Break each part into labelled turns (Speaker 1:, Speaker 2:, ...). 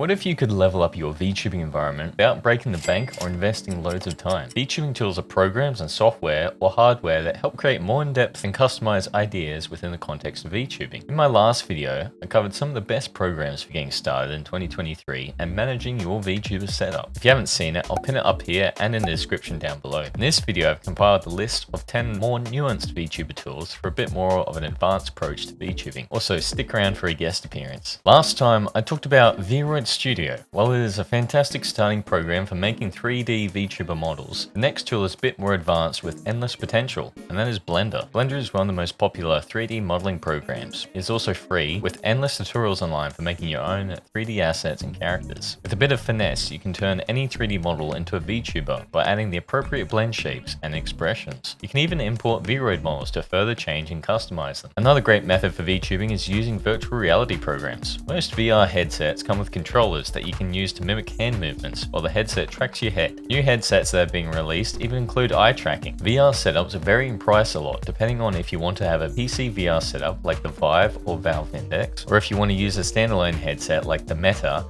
Speaker 1: What if you could level up your VTubing environment without breaking the bank or investing loads of time? VTubing tools are programs and software or hardware that help create more in-depth and customized ideas within the context of VTubing. In my last video, I covered some of the best programs for getting started in 2023 and managing your VTuber setup. If you haven't seen it, I'll pin it up here and in the description down below. In this video, I've compiled a list of 10 more nuanced VTuber tools for a bit more of an advanced approach to VTubing. Also, stick around for a guest appearance. Last time, I talked about Vroid Studio. While it is a fantastic starting program for making 3D VTuber models, the next tool is a bit more advanced with endless potential, and that is Blender. Blender is one of the most popular 3D modeling programs. It's also free, with endless tutorials online for making your own 3D assets and characters. With a bit of finesse, you can turn any 3D model into a VTuber by adding the appropriate blend shapes and expressions. You can even import Vroid models to further change and customize them. Another great method for VTubing is using virtual reality programs. Most VR headsets come with controllers that you can use to mimic hand movements while the headset tracks your head. New headsets that are being released even include eye tracking. VR setups vary in price a lot depending on if you want to have a PC VR setup like the Vive or Valve Index, or if you want to use a standalone headset like the Meta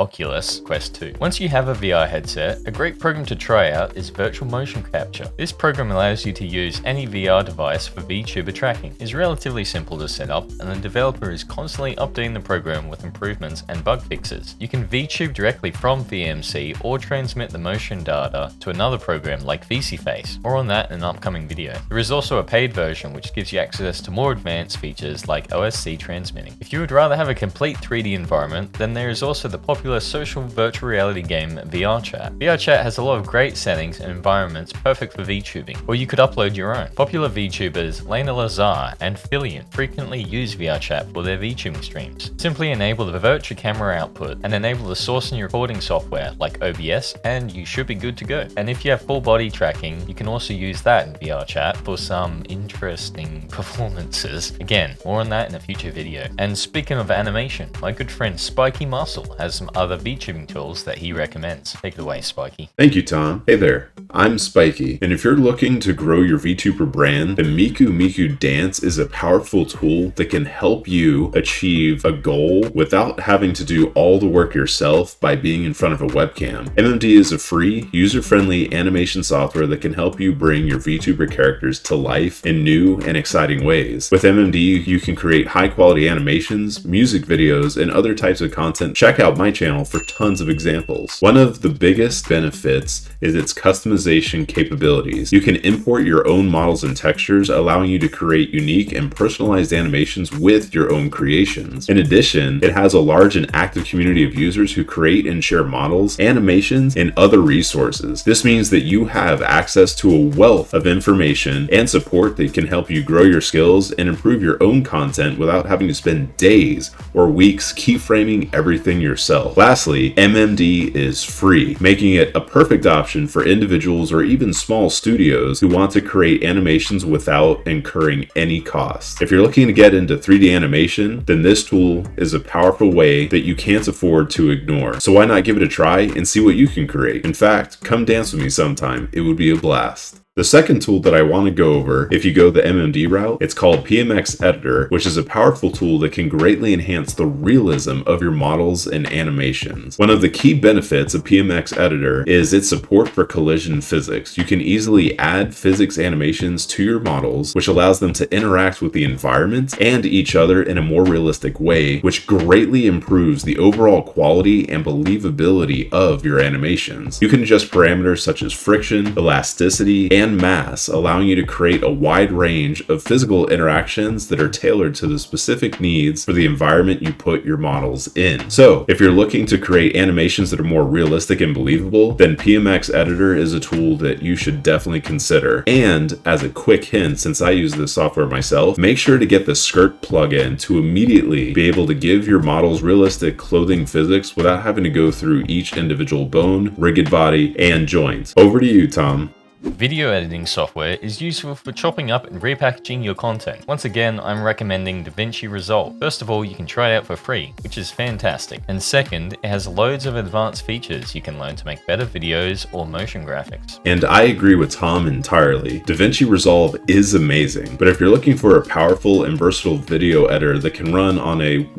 Speaker 1: Oculus Quest 2. Once you have a VR headset, a great program to try out is Virtual Motion Capture. This program allows you to use any VR device for VTuber tracking. It's relatively simple to set up, and the developer is constantly updating the program with improvements and bug fixes. You can VTube directly from VMC or transmit the motion data to another program like VCFace. More on that in an upcoming video. There is also a paid version which gives you access to more advanced features like OSC transmitting. If you would rather have a complete 3D environment, then there is also the popular social virtual reality game VRChat. VRChat has a lot of great settings and environments perfect for VTubing, or you could upload your own. Popular VTubers Lena Lazar and Fillion frequently use VRChat for their VTubing streams. Simply enable the virtual camera output and enable the source and recording software like OBS and you should be good to go. And if you have full body tracking, you can also use that in VRChat for some interesting performances. Again, more on that in a future video. And speaking of animation, my good friend Spikey Muscle has some other VTubing tools that he recommends. Take it away, Spikey.
Speaker 2: Thank you, Tom. Hey there, I'm Spikey, and if you're looking to grow your VTuber brand, then Miku Miku Dance is a powerful tool that can help you achieve a goal without having to do all the work yourself by being in front of a webcam. MMD is a free, user-friendly animation software that can help you bring your VTuber characters to life in new and exciting ways. With MMD, you can create high-quality animations, music videos, and other types of content. Check out my channel for tons of examples. One of the biggest benefits is its customization capabilities. You can import your own models and textures, allowing you to create unique and personalized animations with your own creations. In addition, it has a large and active community of users who create and share models, animations, and other resources. This means that you have access to a wealth of information and support that can help you grow your skills and improve your own content without having to spend days or weeks keyframing everything yourself. Lastly, MMD is free, making it a perfect option for individuals or even small studios who want to create animations without incurring any cost. If you're looking to get into 3D animation, then this tool is a powerful way that you can't afford to ignore. So why not give it a try and see what you can create? In fact, come dance with me sometime. It would be a blast. The second tool that I want to go over, if you go the MMD route, it's called PMX Editor, which is a powerful tool that can greatly enhance the realism of your models and animations. One of the key benefits of PMX Editor is its support for collision physics. You can easily add physics animations to your models, which allows them to interact with the environment and each other in a more realistic way, which greatly improves the overall quality and believability of your animations. You can adjust parameters such as friction, elasticity, and mass, allowing you to create a wide range of physical interactions that are tailored to the specific needs for the environment you put your models in. So, if you're looking to create animations that are more realistic and believable, then PMX Editor is a tool that you should definitely consider. And as a quick hint, since I use this software myself, make sure to get the skirt plugin to immediately be able to give your models realistic clothing physics without having to go through each individual bone, rigid body, and joint. Over to you, Tom.
Speaker 1: Video editing software is useful for chopping up and repackaging your content. Once again, I'm recommending Davinci Resolve. First of all, you can try it out for free, which is fantastic. And second, it has loads of advanced features you can learn to make better videos or motion graphics.
Speaker 2: And I agree with Tom entirely. Davinci Resolve is amazing, but if you're looking for a powerful and versatile video editor that can run on a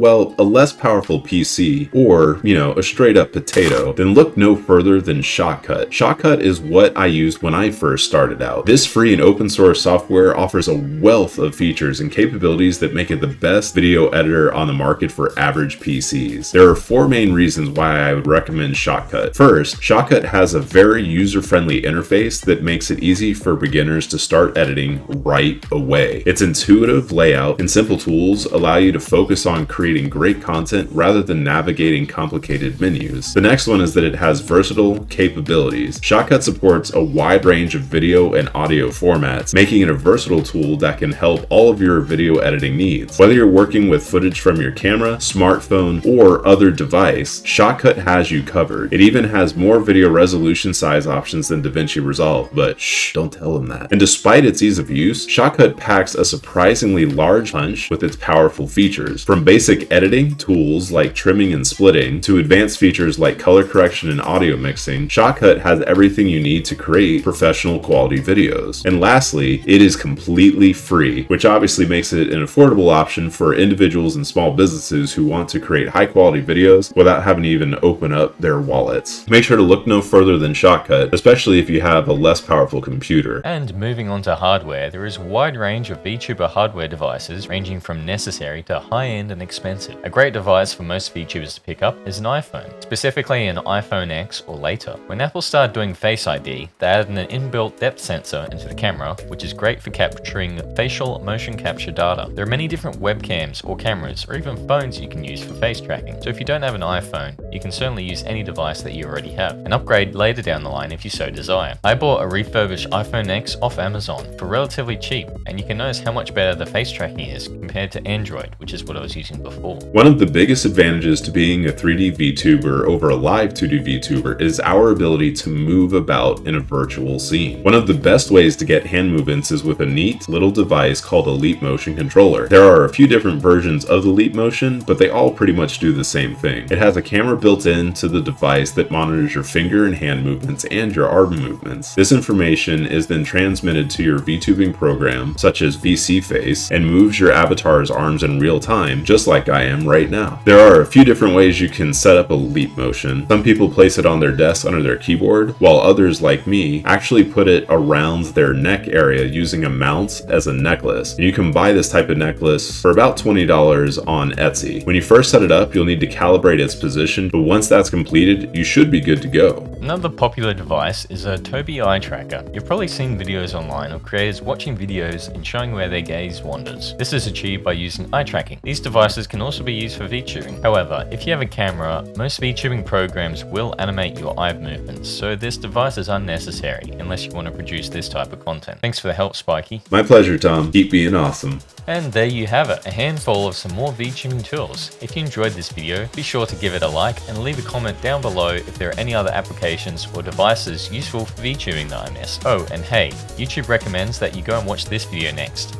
Speaker 2: less powerful PC or, a straight up potato, then look no further than ShotCut. ShotCut is what I used when I first started out. This free and open source software offers a wealth of features and capabilities that make it the best video editor on the market for average PCs. There are 4 main reasons why I would recommend ShotCut. First, ShotCut has a very user-friendly interface that makes it easy for beginners to start editing right away. Its intuitive layout and simple tools allow you to focus on creating great content rather than navigating complicated menus. The next one is that it has versatile capabilities. ShotCut supports a wide range of video and audio formats, making it a versatile tool that can help all of your video editing needs. Whether you're working with footage from your camera, smartphone, or other device, ShotCut has you covered. It even has more video resolution size options than Davinci Resolve, but shh, don't tell them that. And despite its ease of use, ShotCut packs a surprisingly large punch with its powerful features. From basic editing tools like trimming and splitting to advanced features like color correction and audio mixing, ShotCut has everything you need to create professional quality videos. And lastly, it is completely free, which obviously makes it an affordable option for individuals and small businesses who want to create high quality videos without having to even open up their wallets. Make sure to look no further than ShotCut, especially if you have a less powerful computer.
Speaker 1: And moving on to hardware, there is a wide range of VTuber hardware devices ranging from necessary to high-end and expensive. A great device for most VTubers to pick up is an iPhone, specifically an iPhoneX or later. When Apple started doing Face ID, they added an inbuilt depth sensor into the camera, which is great for capturing facial motion capture data. There are many different webcams or cameras or even phones you can use for face tracking, so if you don't have an iPhone, you can certainly use any device that you already have and upgrade later down the line if you so desire. I bought a refurbished iPhoneX off Amazon for relatively cheap, and you can notice how much better the face tracking is compared to Android, which is what I was using before.
Speaker 2: One of the biggest advantages to being a 3D VTuber over a live 2D VTuber is our ability to move about in a virtual scene. One of the best ways to get hand movements is with a neat little device called a Leap Motion controller. There are a few different versions of the Leap Motion, but they all pretty much do the same thing. It has a camera built into the device that monitors your finger and hand movements and your arm movements. This information is then transmitted to your VTubing program, such as VSeeFace, and moves your avatar's arms in real time, just like I am right now. There are a few different ways you can set up a Leap Motion. Some people place it on their desk under their keyboard, while others, like me, actually put it around their neck area using a mount as a necklace. And you can buy this type of necklace for about $20 on Etsy. When you first set it up, you'll need to calibrate its position, but once that's completed, you should be good to go.
Speaker 1: Another popular device is a Tobii Eye Tracker. You've probably seen videos online of creators watching videos and showing where their gaze wanders. This is achieved by using eye tracking. These devices can also be used for VTubing. However, if you have a camera, most VTubing programs will animate your eye movements, so this device is unnecessary unless you want to produce this type of content. Thanks for the help, Spikey.
Speaker 2: My pleasure, Tom. Keep being awesome.
Speaker 1: And there you have it, a handful of some more VTubing tools. If you enjoyed this video, be sure to give it a like and leave a comment down below if there are any other applications or devices useful for VTubing that I missed. Oh, and hey, YouTube recommends that you go and watch this video next.